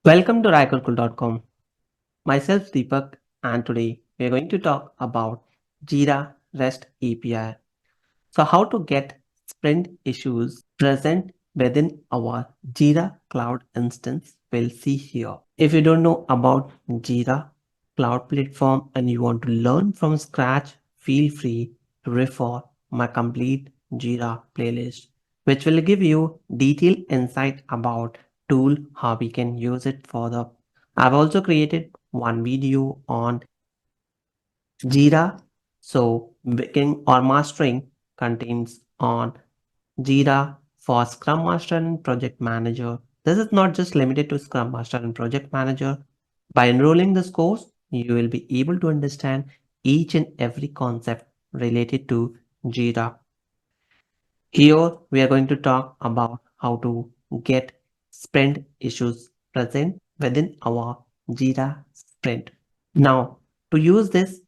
Welcome to RaiKurkul.com. Myself Deepak, and today we are going to talk about Jira REST API. So how to get sprint issues present within our Jira Cloud instance, we'll see here. If you don't know about Jira Cloud Platform and you want to learn from scratch, feel free to refer my complete Jira playlist, which will give you detailed insight about tool, how we can use it further. I've also created one video on Jira. So picking or mastering contains on Jira for Scrum Master and Project Manager. This is not just limited to Scrum Master and Project Manager. By enrolling this course, you will be able to understand each and every concept related to Jira. Here we are going to talk about how to get sprint issues present within our Jira sprint. Now, to use this,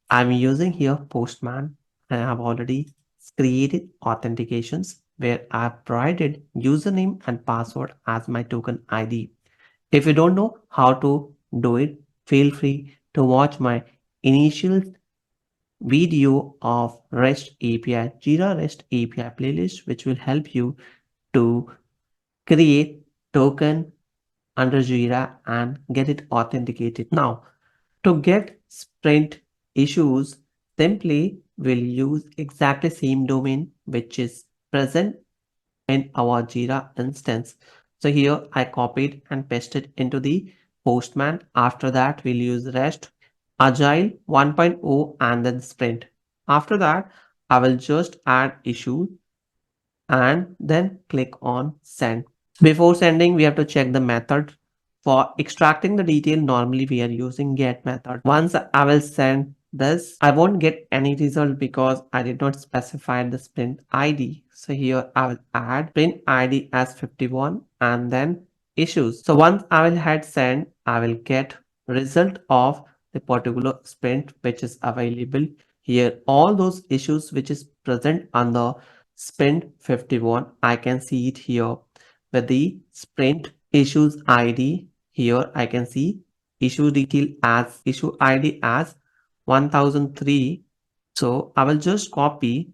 I'm using here Postman. I have already created authentications where I've provided username and password as my token ID. If you don't know how to do it, feel free to watch my initial video of REST API, Jira REST API playlist, which will help you to create token under Jira and get it authenticated. Now, to get sprint issues, simply we'll use exactly same domain which is present in our Jira instance. So here I copied and pasted into the Postman. After that, we'll use REST, Agile 1.0 and then Sprint. After that, I will just add issue and then click on send. Before sending, we have to check the method. For extracting the detail, normally we are using get method. Once I will send this, I won't get any result because I did not specify the sprint ID. So here I will add sprint ID as 51 and then issues. So once I will hit send, I will get result of the particular sprint which is available here. All those issues which is present on the sprint 51, I can see it here with the sprint issues ID. Here I can see issue detail as issue ID as 1003. So I will just copy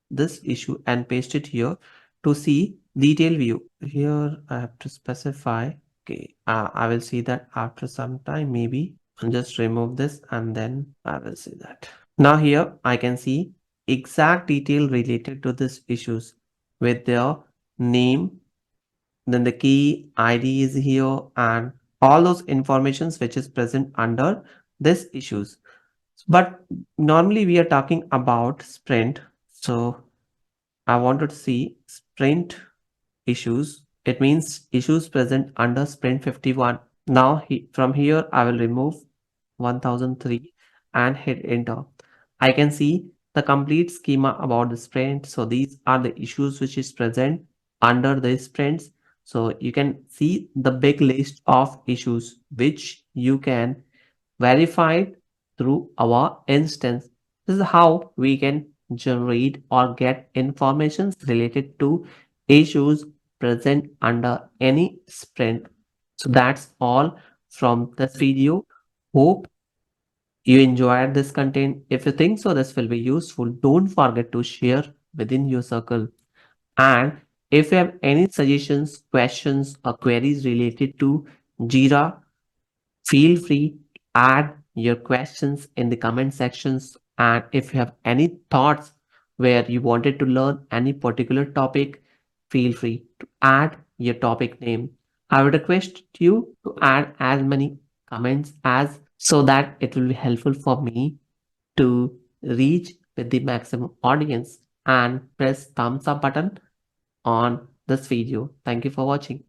this issue and paste it here to see detail view. Here I have to specify. Okay, I will see that after some time maybe. And just remove this and then I will see that. Now here I can see exact detail related to this issues with their name, then the key ID is here and all those informations which is present under this issues. But normally we are talking about sprint. So I wanted to see sprint issues. It means issues present under sprint 51. Now from here I will remove 1003 and hit enter. I can see the complete schema about the sprint. So these are the issues which is present under the sprints. So you can see the big list of issues which you can verify through our instance. This is how we can generate or get information related to issues present under any sprint. So that's all from this video. Hope you enjoyed this content. If you think so, this will be useful. Don't forget to share within your circle. And if you have any suggestions, questions, or queries related to Jira, feel free to add your questions in the comment sections. And if you have any thoughts where you wanted to learn any particular topic, feel free to add your topic name. I would request you to add as many comments as so that it will be helpful for me to reach with the maximum audience, and press thumbs up button on this video. Thank you for watching.